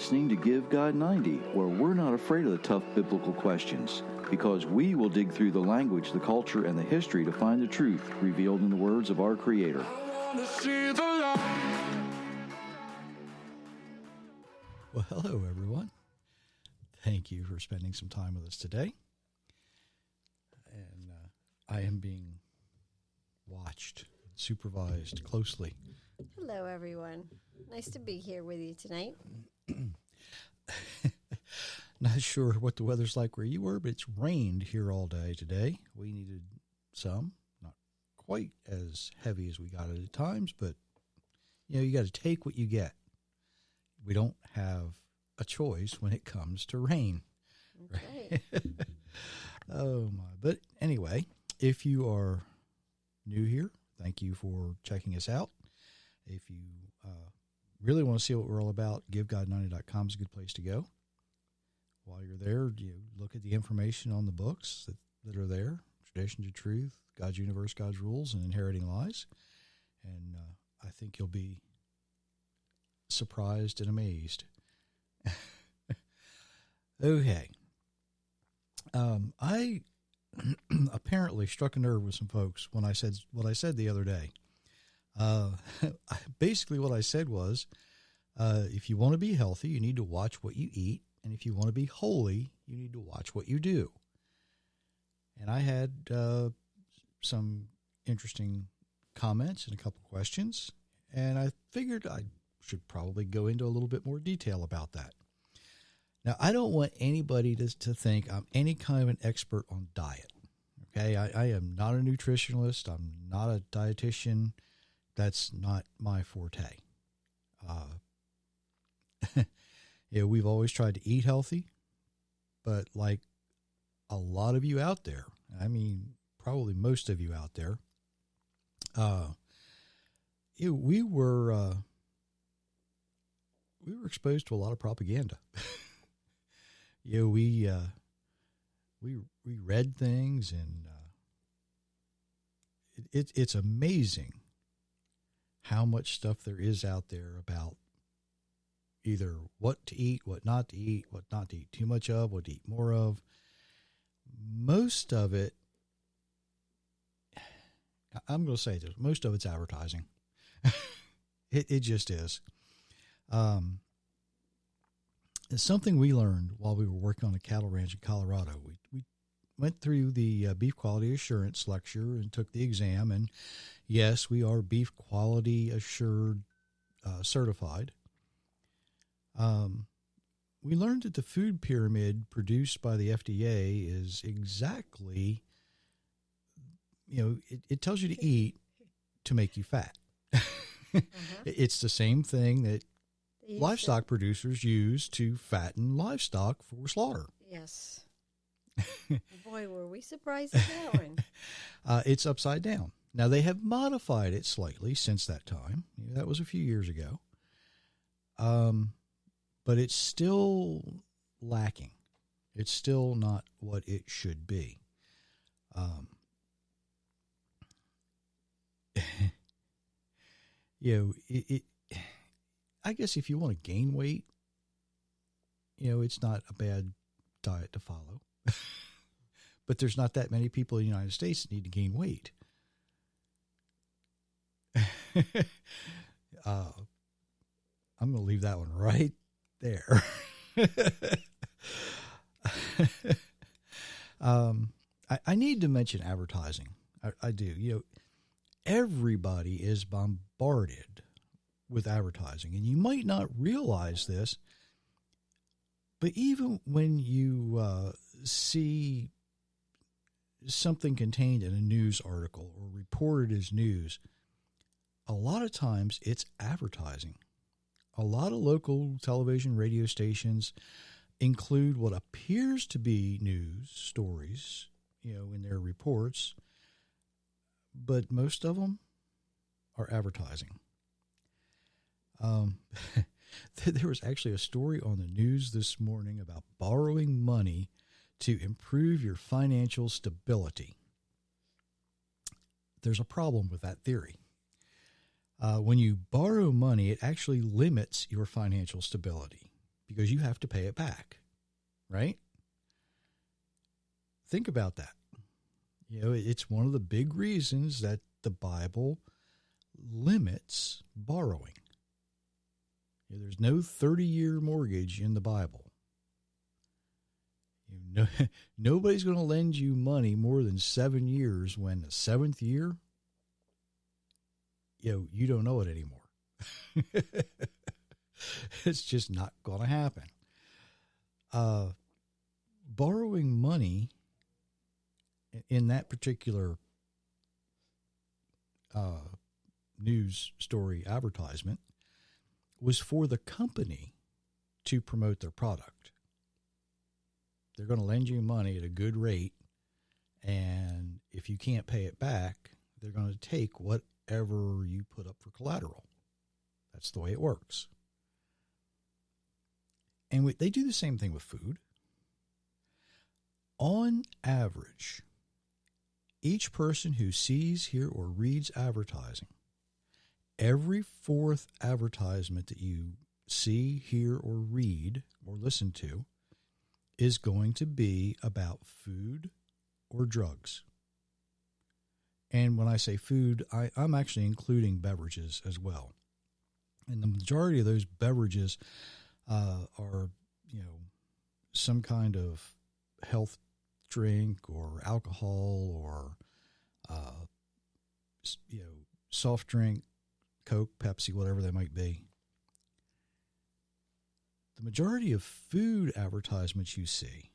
listening to Give God 90, where we're not afraid of the tough biblical questions, because we will dig through the language, the culture, and the history to find the truth revealed in the words of our Creator. Well, hello, everyone. Thank you for spending some time with us today. And I am being watched, supervised closely. Hello, everyone. Nice to be here with you tonight. Not sure what the weather's like where you were, but it's rained here all day today. We needed some, not quite as heavy as we got at times, but you got to take what you get. We don't have a choice when it comes to rain. Okay. Oh my! But anyway, if you are new here, thank you for checking us out. If you really want to see what we're all about, GiveGod90.com is a good place to go. While you're there, you look at the information on the books that are there: Traditions of Truth, God's Universe, God's Rules, and Inheriting Lies. And I think you'll be surprised and amazed. Okay. I apparently struck a nerve with some folks when I said what I said the other day. Basically what I said was, if you want to be healthy, you need to watch what you eat. And if you want to be holy, you need to watch what you do. And I had some interesting comments and a couple questions, and I figured I should probably go into a little bit more detail about that. Now, I don't want anybody to think I'm any kind of an expert on diet. Okay, I am not a nutritionalist. I'm not a dietitian. That's not my forte. We've always tried to eat healthy, but like a lot of you out there, I mean, probably most of you out there, we were exposed to a lot of propaganda. We read things, and it's amazing how much stuff there is out there about either what to eat, what not to eat too much of, what to eat more of. Most of it, I'm going to say this, most of it's advertising. It just is. It's something we learned while we were working on a cattle ranch in Colorado. We went through the beef quality assurance lecture and took the exam. And yes, we are beef quality assured certified. We learned that the food pyramid produced by the FDA is exactly, it tells you to eat to make you fat. It's the same thing that livestock producers use to fatten livestock for slaughter. Yes. Boy, were we surprised at that one. It's upside down. Now, they have modified it slightly since that time. That was a few years ago. But it's still lacking. It's still not what it should be. I guess if you want to gain weight, it's not a bad diet to follow. But there's not that many people in the United States that need to gain weight. I'm going to leave that one right there. I need to mention advertising. I do. Everybody is bombarded with advertising, and you might not realize this, but even when you see something contained in a news article or reported as news, a lot of times it's advertising. A lot of local television, radio stations include what appears to be news stories, in their reports, but most of them are advertising. There was actually a story on the news this morning about borrowing money to improve your financial stability. There's a problem with that theory. When you borrow money, it actually limits your financial stability because you have to pay it back, right? Think about that. It's one of the big reasons that the Bible limits borrowing. There's no 30-year mortgage in the Bible. Nobody's going to lend you money more than 7 years when the seventh year, you don't know it anymore. It's just not going to happen. Borrowing money in that particular news story advertisement was for the company to promote their product. They're going to lend you money at a good rate, and if you can't pay it back, they're going to take whatever you put up for collateral. That's the way it works. And they do the same thing with food. On average, each person who sees, hears, or reads advertising, every fourth advertisement that you see, hear, or read, or listen to is going to be about food or drugs. And when I say food, I'm actually including beverages as well. And the majority of those beverages are, some kind of health drink or alcohol or, soft drink, Coke, Pepsi, whatever they might be. The majority of food advertisements you see,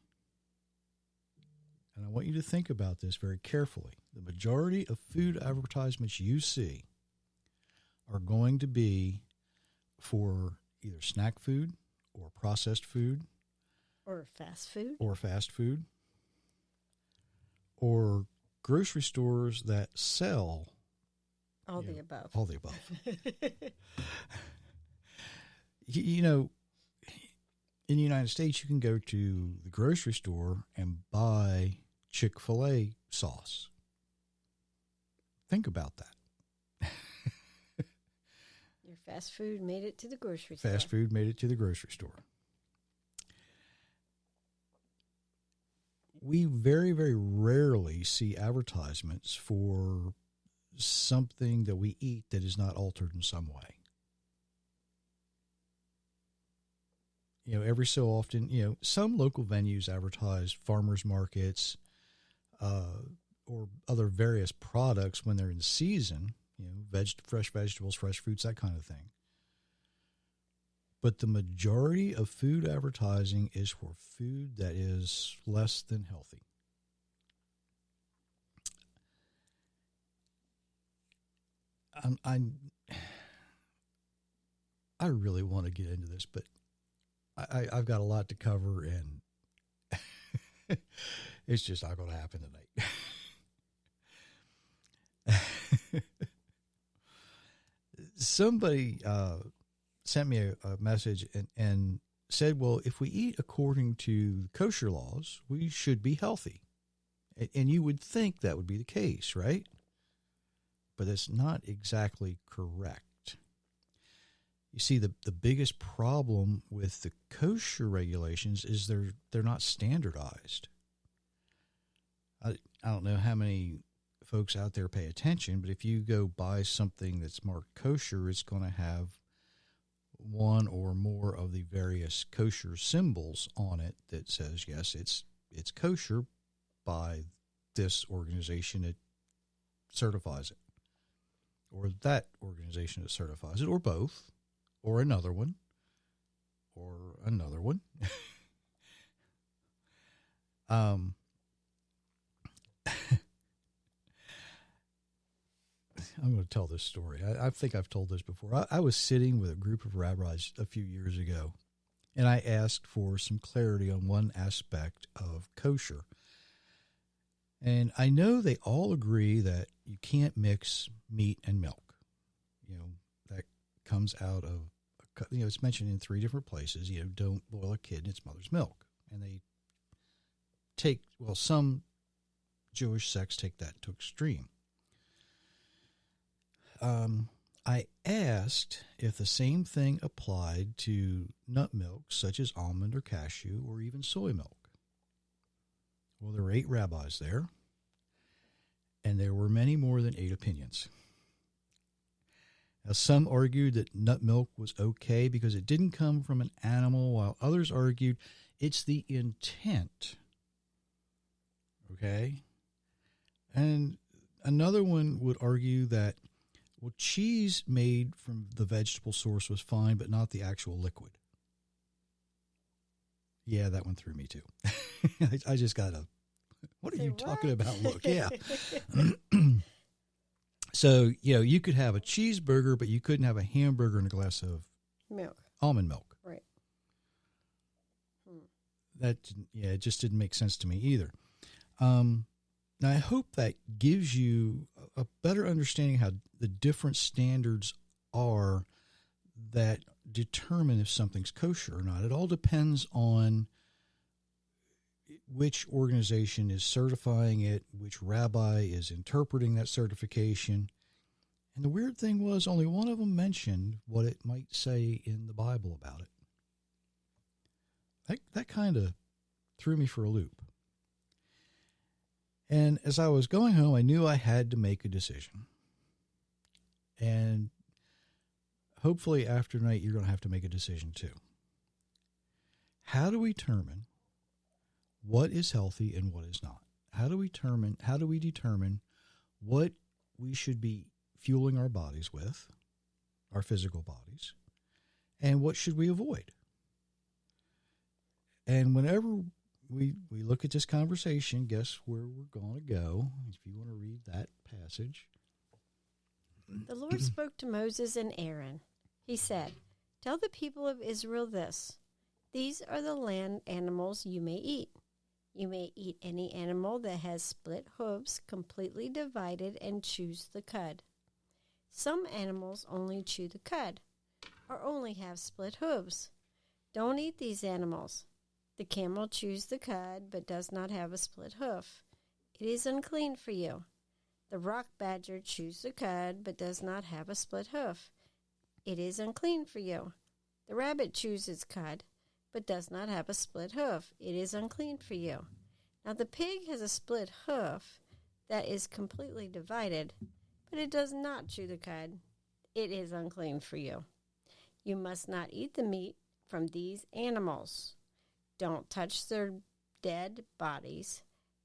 and I want you to think about this very carefully, the majority of food advertisements you see are going to be for either snack food or processed food. Or fast food. Or grocery stores that sell All the above. All the above. In the United States, you can go to the grocery store and buy Chick-fil-A sauce. Think about that. Your fast food made it to the grocery store. Fast food made it to the grocery store. We very, very rarely see advertisements for something that we eat that is not altered in some way. Every so often, some local venues advertise farmers markets or other various products when they're in season, fresh vegetables, fresh fruits, that kind of thing. But the majority of food advertising is for food that is less than healthy. I really want to get into this, but I've got a lot to cover, and it's just not going to happen tonight. Somebody sent me a message and said, well, if we eat according to kosher laws, we should be healthy. And you would think that would be the case, right? But it's not exactly correct. You see, the biggest problem with the kosher regulations is they're not standardized. I don't know how many folks out there pay attention, but if you go buy something that's marked kosher, it's going to have one or more of the various kosher symbols on it that says, yes, it's kosher by this organization that certifies it, or that organization that certifies it, or both, or another one, or another one. I'm going to tell this story. I think I've told this before. I was sitting with a group of rabbis a few years ago, and I asked for some clarity on one aspect of kosher. And I know they all agree that you can't mix meat and milk. That comes out of, it's mentioned in 3 different places. Don't boil a kid in its mother's milk. And they some Jewish sects take that to extreme. I asked if the same thing applied to nut milk, such as almond or cashew, or even soy milk. Well, there were 8 rabbis there, and there were many more than 8 opinions. Now, some argued that nut milk was okay because it didn't come from an animal, while others argued it's the intent. Okay? And another one would argue that, well, cheese made from the vegetable source was fine, but not the actual liquid. Yeah, that one threw me too. I just got a, what are you talking about? Look, yeah. So, you could have a cheeseburger, but you couldn't have a hamburger and a glass of milk. Almond milk. Right. That, it just didn't make sense to me either. Now, I hope that gives you a better understanding how the different standards are that determine if something's kosher or not. It all depends on which organization is certifying it, which rabbi is interpreting that certification. And the weird thing was only one of them mentioned what it might say in the Bible about it. That kind of threw me for a loop. And as I was going home, I knew I had to make a decision. And hopefully after tonight, you're going to have to make a decision too. How do we determine what is healthy and what is not? How do we determine what we should be fueling our bodies with, our physical bodies, and what should we avoid? And whenever we look at this conversation, guess where we're going to go? If you want to read that passage. The Lord spoke to Moses and Aaron. He said, "Tell the people of Israel this. These are the land animals you may eat. You may eat any animal that has split hooves, completely divided, and chews the cud. Some animals only chew the cud, or only have split hooves. Don't eat these animals. The camel chews the cud, but does not have a split hoof. It is unclean for you. The rock badger chews the cud, but does not have a split hoof. It is unclean for you. The rabbit chews its cud, but does not have a split hoof. It is unclean for you. Now the pig has a split hoof that is completely divided, but it does not chew the cud. It is unclean for you. You must not eat the meat from these animals. Don't touch their dead bodies.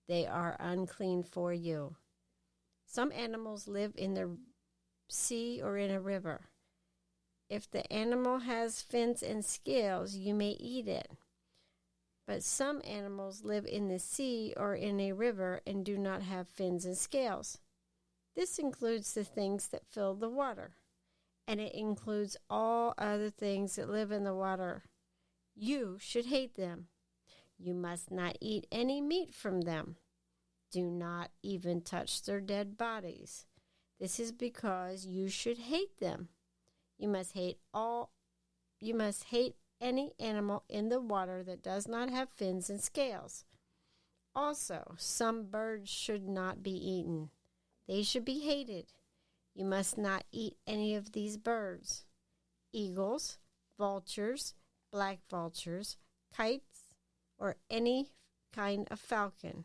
They are unclean for you. Some animals live in the sea or in a river. If the animal has fins and scales, you may eat it. But some animals live in the sea or in a river and do not have fins and scales. This includes the things that fill the water, and it includes all other things that live in the water. You should hate them. You must not eat any meat from them. Do not even touch their dead bodies. This is because you should hate them. You must hate any animal in the water that does not have fins and scales. Also, some birds should not be eaten. They should be hated. You must not eat any of these birds: eagles, vultures, black vultures, kites, or any kind of falcon.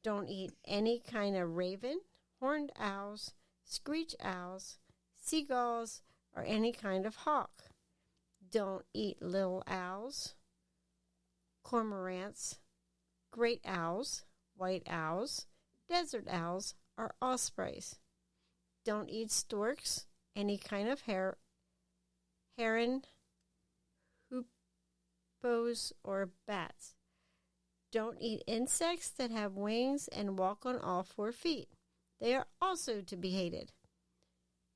Don't eat any kind of raven, horned owls, screech owls, seagulls, or any kind of hawk. Don't eat little owls, cormorants, great owls, white owls, desert owls, or ospreys. Don't eat storks, any kind of heron, hoopoes, or bats. Don't eat insects that have wings and walk on all 4 feet. They are also to be hated.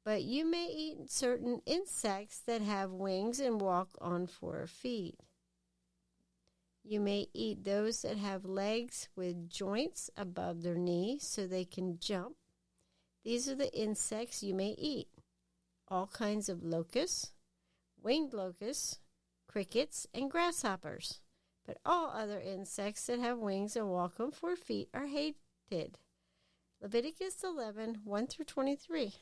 But you may eat certain insects that have wings and walk on 4 feet. You may eat those that have legs with joints above their knees so they can jump. These are the insects you may eat: all kinds of locusts, winged locusts, crickets, and grasshoppers. But all other insects that have wings and walk on 4 feet are hated. Leviticus 11, 1 through 23.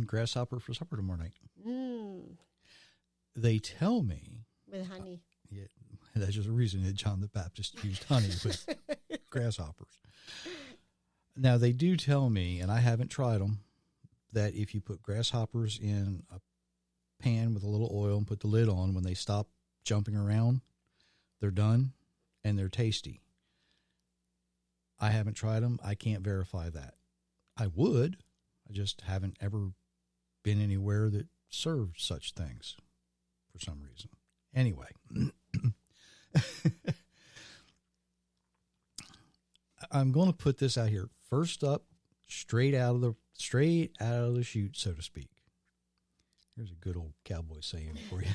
grasshopper for supper tomorrow night. Mm, They tell me, with honey. yeah, that's just a reason that John the Baptist used honey with grasshoppers. Now, they do tell me, and I haven't tried them, that if you put grasshoppers in a pan with a little oil and put the lid on, when they stop jumping around, they're done and they're tasty. I haven't tried them. I can't verify that. I would. I just haven't ever been anywhere that served such things for some reason. Anyway. I'm going to put this out here. First up, straight out of the chute, so to speak. Here's a good old cowboy saying for you.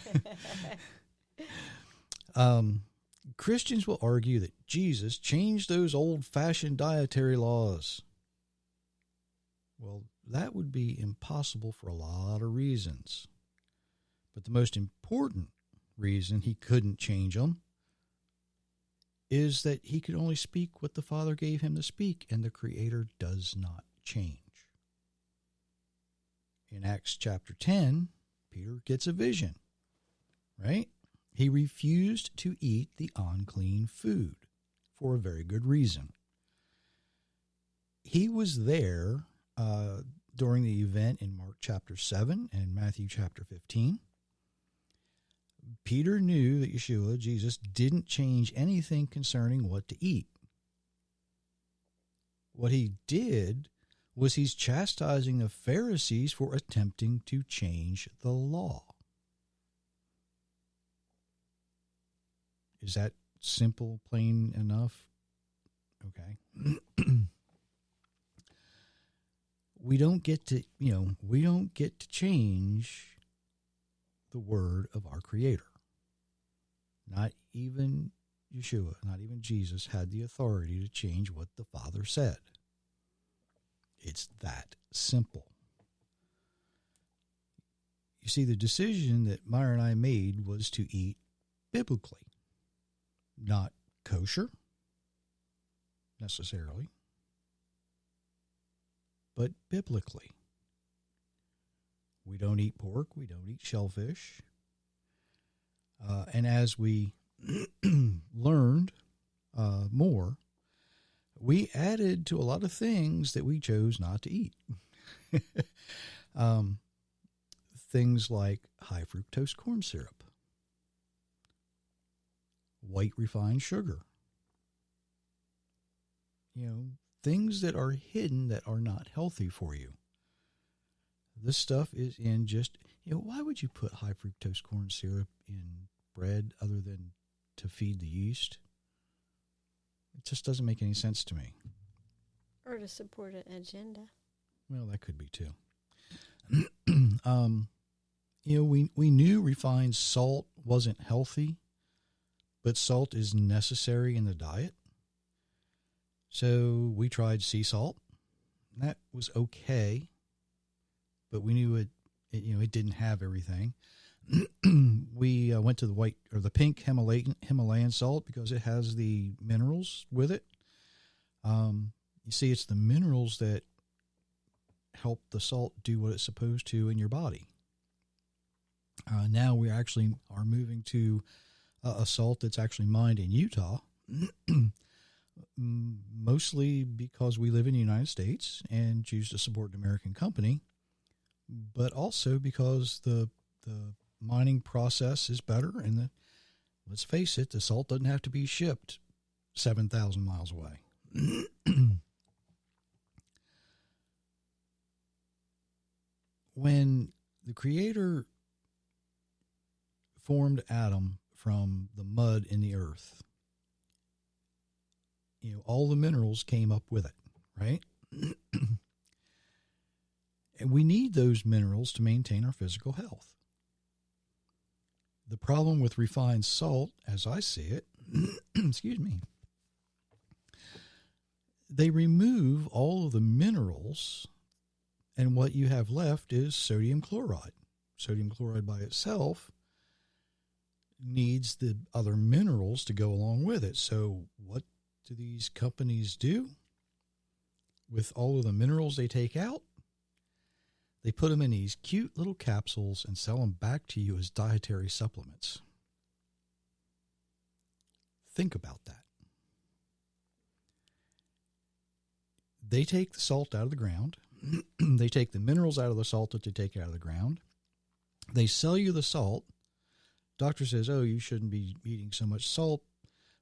Christians will argue that Jesus changed those old-fashioned dietary laws. Well, that would be impossible for a lot of reasons. But the most important reason he couldn't change them is that he could only speak what the Father gave him to speak, and the Creator does not change. In Acts chapter 10, Peter gets a vision, right? He refused to eat the unclean food for a very good reason. He was there during the event in Mark chapter 7 and Matthew chapter 15. Peter knew that Yeshua, Jesus, didn't change anything concerning what to eat. What he did was he's chastising the Pharisees for attempting to change the law. Is that simple, plain enough? Okay. We don't get to change the word of our Creator. Not even Yeshua, not even Jesus had the authority to change what the Father said. It's that simple. You see, the decision that Myra and I made was to eat biblically, not kosher, necessarily, but biblically. We don't eat pork. We don't eat shellfish. And as we learned more, we added to a lot of things that we chose not to eat. Things like high fructose corn syrup, white refined sugar, things that are hidden that are not healthy for you. This stuff is in just, why would you put high fructose corn syrup in bread other than to feed the yeast? It just doesn't make any sense to me. Or to support an agenda. Well, that could be too. We knew refined salt wasn't healthy, but salt is necessary in the diet. So we tried sea salt. That was okay, but we knew it didn't have everything. We went to the pink Himalayan salt because it has the minerals with it. You see, it's the minerals that help the salt do what it's supposed to in your body. Now we actually are moving to a salt that's actually mined in Utah, mostly because we live in the United States and choose to support an American company, but also because the mining process is better, and let's face it, the salt doesn't have to be shipped 7,000 miles away. When the Creator formed Adam from the mud in the earth, all the minerals came up with it, right? And we need those minerals to maintain our physical health. The problem with refined salt, as I see it, excuse me, they remove all of the minerals, and what you have left is sodium chloride. Sodium chloride by itself needs the other minerals to go along with it. So what do these companies do with all of the minerals they take out? They put them in these cute little capsules and sell them back to you as dietary supplements. Think about that. They take the salt out of the ground. They take the minerals out of the salt that they take out of the ground. They sell you the salt. Doctor says, oh, you shouldn't be eating so much salt,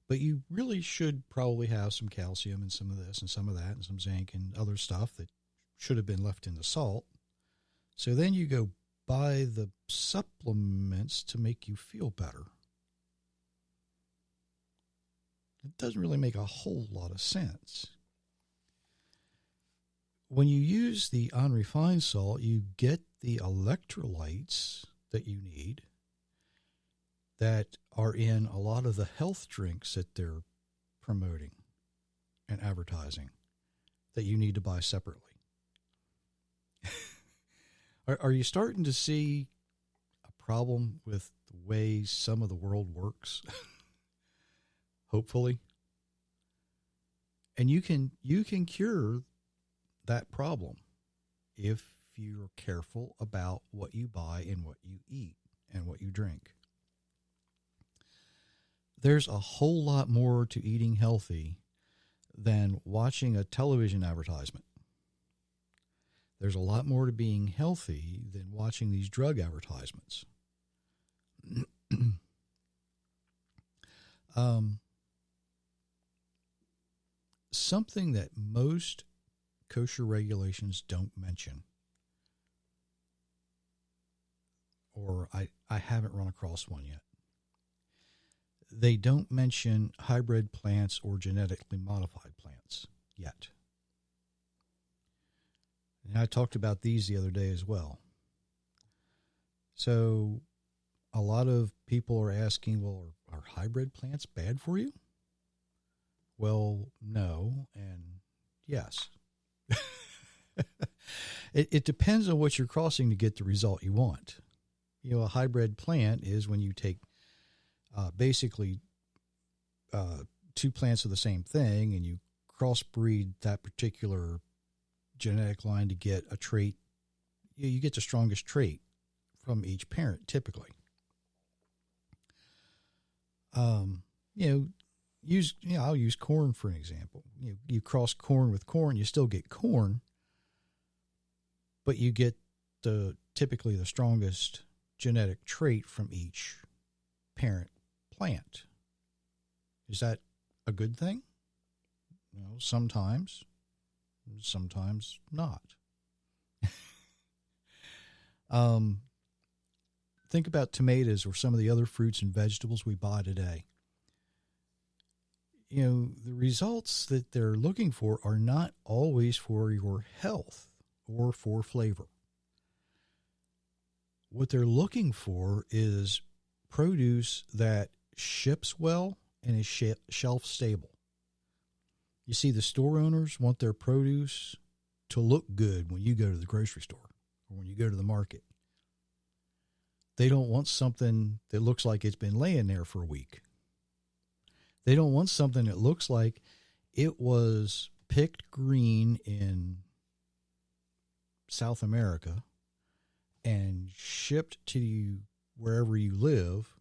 but you really should probably have some calcium and some of this and some of that and some zinc and other stuff that should have been left in the salt. So then you go buy the supplements to make you feel better. It doesn't really make a whole lot of sense. When you use the unrefined salt, you get the electrolytes that you need that are in a lot of the health drinks that they're promoting and advertising that you need to buy separately. Are you starting to see a problem with the way some of the world works? Hopefully. And you can cure that problem if you're careful about what you buy and what you eat and what you drink. There's a whole lot more to eating healthy than watching a television advertisement. There's a lot more to being healthy than watching these drug advertisements. Something that most kosher regulations don't mention, or I haven't run across one yet. They don't mention hybrid plants or genetically modified plants yet. And I talked about these the other day as well. So a lot of people are asking, well, are hybrid plants bad for you? Well, no, and yes. It depends on what you're crossing to get the result you want. You know, a hybrid plant is when you take basically two plants of the same thing and you crossbreed that particular genetic line to get a trait. You get the strongest trait from each parent, typically. I'll use corn for an example. You cross corn with corn, you still get corn, but you get typically the strongest genetic trait from each parent plant. Is that a good thing? No, sometimes not. Think about tomatoes or some of the other fruits and vegetables we buy today. You know, the results that they're looking for are not always for your health or for flavor. What they're looking for is produce that ships well and is shelf stable. You see, the store owners want their produce to look good when you go to the grocery store or when you go to the market. They don't want something that looks like it's been laying there for a week. They don't want something that looks like it was picked green in South America and shipped to you wherever you live.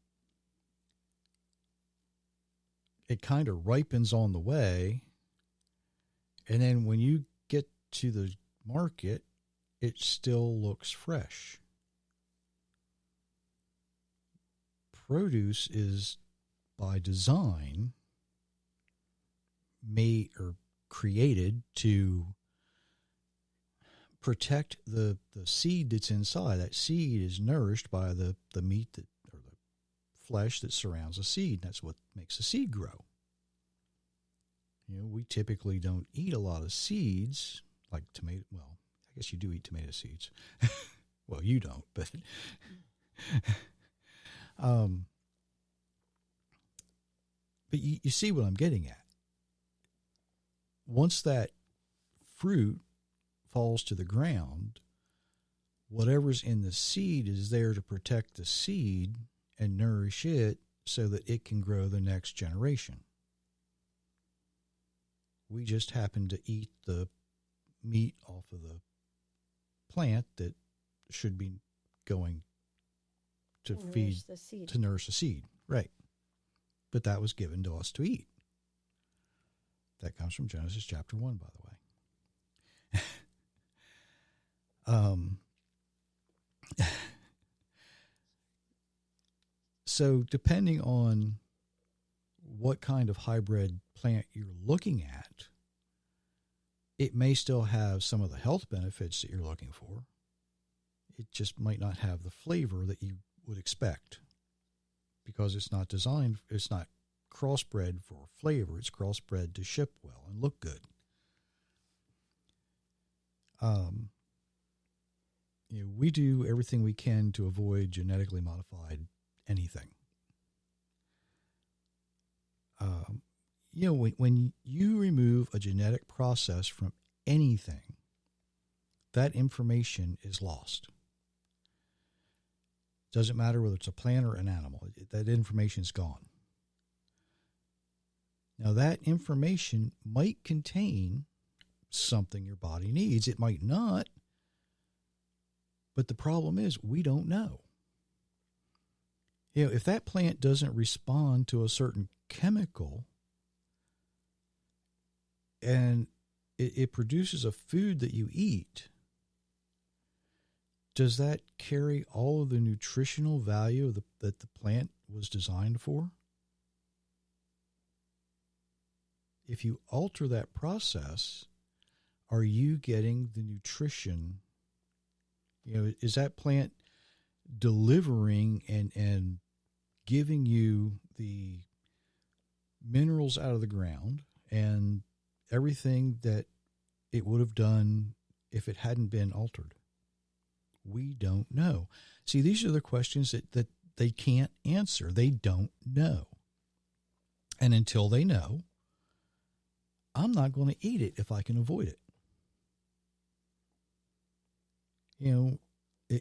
It kind of ripens on the way. And then when you get to the market, it still looks fresh. Produce is, by design, made or created to protect the seed that's inside. That seed is nourished by the meat that, or the flesh that surrounds the seed. That's what makes the seed grow. You know, we typically don't eat a lot of seeds, like tomato. Well, I guess you do eat tomato seeds. Well, you don't, but but you see what I'm getting at. Once that fruit falls to the ground, whatever's in the seed is there to protect the seed and nourish it so that it can grow the next generation. We just happen to eat the meat off of the plant that should be going to nourish feed, the seed. to nourish the seed. Right. But that was given to us to eat. That comes from Genesis chapter 1, by the way. So depending on what kind of hybrid plant you're looking at, it may still have some of the health benefits that you're looking for. It just might not have the flavor that you would expect because it's not crossbred for flavor. It's crossbred to ship well and look good. We do everything we can to avoid genetically modified anything. When you remove a genetic process from anything, that information is lost. Doesn't matter whether it's a plant or an animal. That information is gone. Now, that information might contain something your body needs. It might not. But the problem is we don't know. If that plant doesn't respond to a certain chemical and it produces a food that you eat, does that carry all of the nutritional value that the plant was designed for? If you alter that process, are you getting the nutrition? Is that plant delivering and giving you the minerals out of the ground and everything that it would have done if it hadn't been altered? We don't know. See, these are the questions that they can't answer. They don't know. And until they know, I'm not going to eat it if I can avoid it.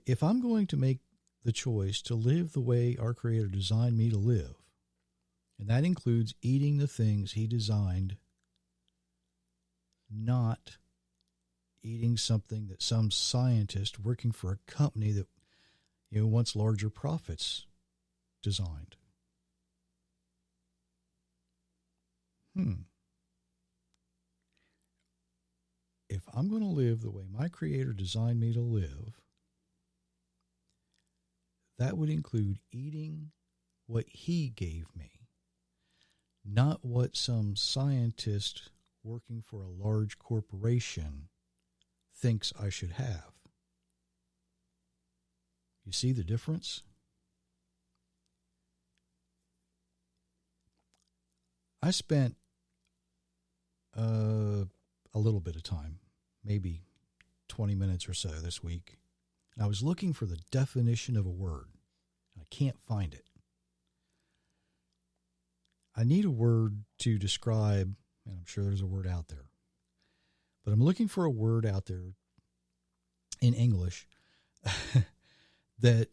If I'm going to make the choice to live the way our Creator designed me to live, and that includes eating the things He designed, not eating something that some scientist working for a company that wants larger profits designed. If I'm going to live the way my Creator designed me to live, that would include eating what He gave me, not what some scientist working for a large corporation thinks I should have. You see the difference? I spent a little bit of time, maybe 20 minutes or so this week, and I was looking for the definition of a word. I can't find it. I need a word to describe, and I'm sure there's a word out there, but I'm looking for a word out there in English that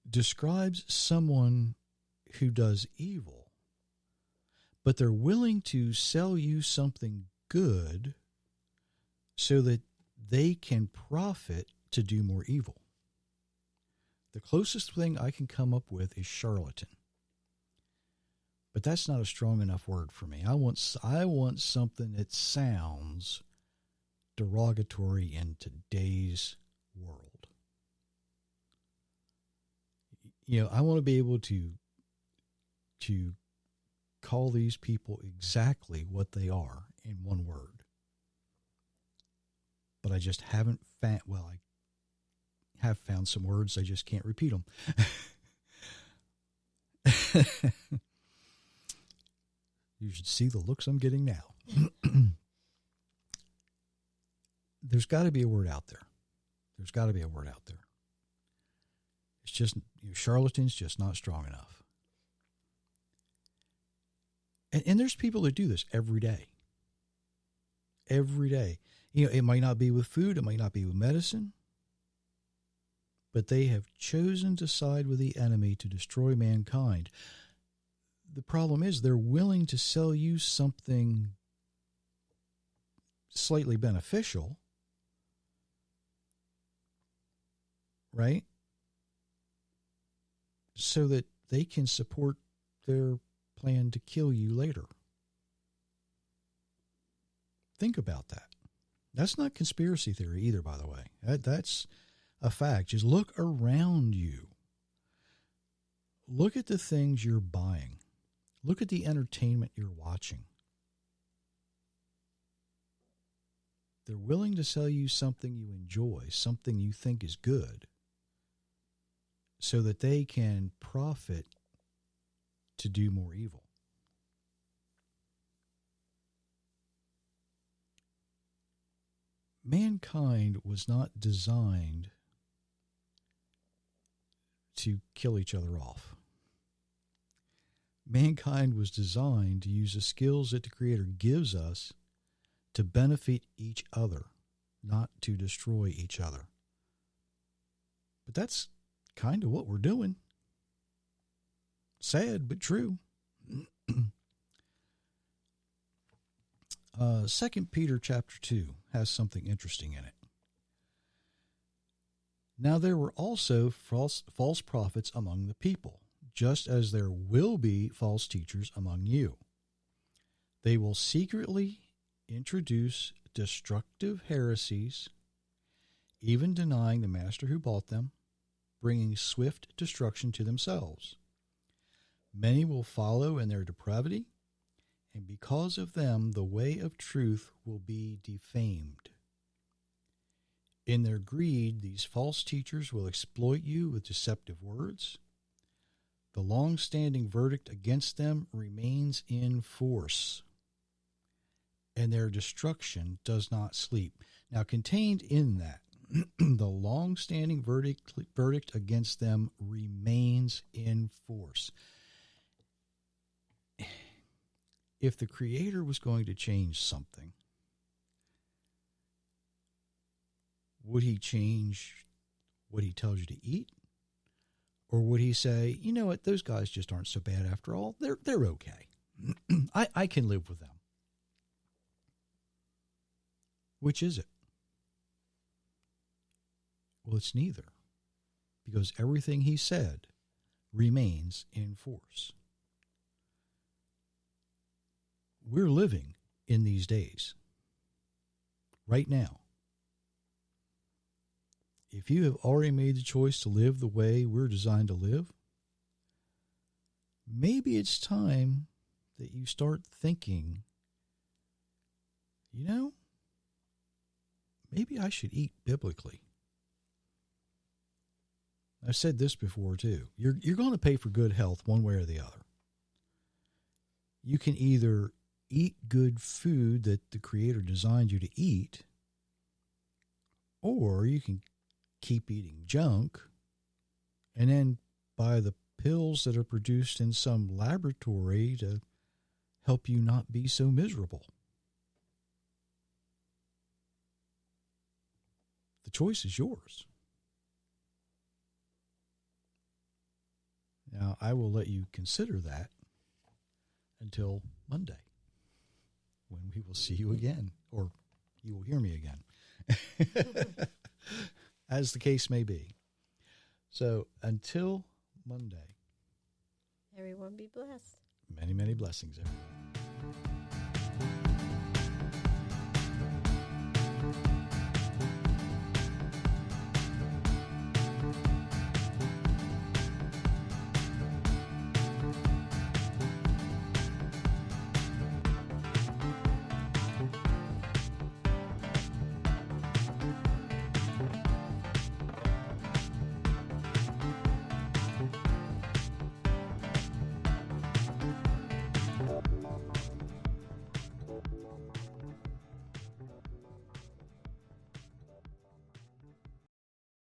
describes someone who does evil, but they're willing to sell you something good so that they can profit to do more evil. The closest thing I can come up with is charlatan. But that's not a strong enough word for me. I want something that sounds derogatory in today's world. I want to be able to call these people exactly what they are in one word. But I just haven't found, I have found some words, I just can't repeat them. You should see the looks I'm getting now. There's got to be a word out there. There's got to be a word out there. It's just, charlatan's just not strong enough. And there's people that do this every day. Every day. It might not be with food, it might not be with medicine, but they have chosen to side with the enemy to destroy mankind. The problem is they're willing to sell you something slightly beneficial, right? So that they can support their plan to kill you later. Think about that. That's not conspiracy theory either, by the way. That's a fact. Just look around you. Look at the things you're buying. Look at the entertainment you're watching. They're willing to sell you something you enjoy, something you think is good, so that they can profit to do more evil. Mankind was not designed to kill each other off. Mankind was designed to use the skills that the Creator gives us to benefit each other, not to destroy each other. But that's kind of what we're doing. Sad, but true. 2 Peter chapter 2 has something interesting in it. Now there were also false prophets among the people, just as there will be false teachers among you. They will secretly introduce destructive heresies, even denying the master who bought them, bringing swift destruction to themselves. Many will follow in their depravity, and because of them the way of truth will be defamed. In their greed, these false teachers will exploit you with deceptive words. The long-standing verdict against them remains in force, and their destruction does not sleep. Now, contained in that, the long-standing verdict against them remains in force. If the Creator was going to change something, would he change what he tells you to eat? Or would he say, you know what, those guys just aren't so bad after all. They're okay. I can live with them. Which is it? Well, it's neither. Because everything he said remains in force. We're living in these days. Right now. If you have already made the choice to live the way we're designed to live, maybe it's time that you start thinking, you know, maybe I should eat biblically. I've said this before too. You're going to pay for good health one way or the other. You can either eat good food that the Creator designed you to eat, or you can keep eating junk and then buy the pills that are produced in some laboratory to help you not be so miserable. The choice is yours. Now, I will let you consider that until Monday, when we will see you again, or you will hear me again, as the case may be. So, until Monday. Everyone be blessed. Many, many blessings, everyone.